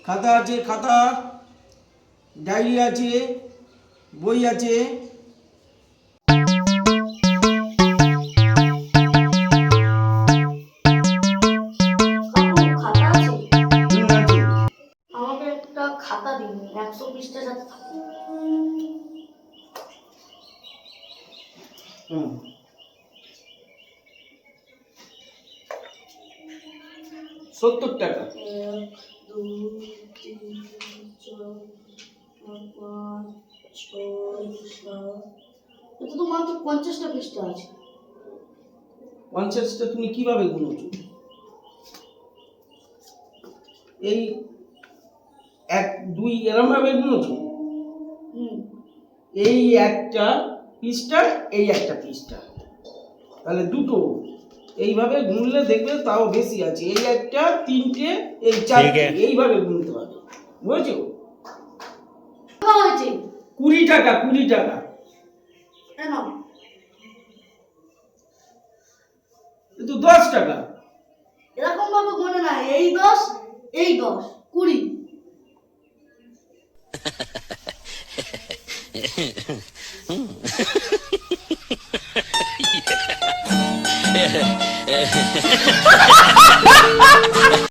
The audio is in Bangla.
খাতা আছে, খাতা, ডায়েরি আছে, বই আছে। কাকু খাতা আছে? আছে। আমাকে একটা খাতা দিন, 100 পৃষ্ঠা যাতে থাকে। হুম, 70 টাকা। 1 2 3 4 5 6 7। এটা তো মাত্র 50টা পৃষ্ঠা আছে। 50টা তুমি কিভাবে গুনোছো? এই 1 2 এরম ভাবে গুনোছো? হুম। এই একটা পৃষ্ঠা, এই একটা পৃষ্ঠা, তাহলে দুটো। এইভাবে গুনলে দেখবে তাও বেশি আছে। এই একটা, তিনটে, এই চারটে, এইভাবে গুনতে হবে, বুঝেছো? হয়েছে 20 টাকা, 20 টাকা। কেন? কিন্তু 10 টাকা। এরকম ভাবে মনে না, এই 10 এই 10 20।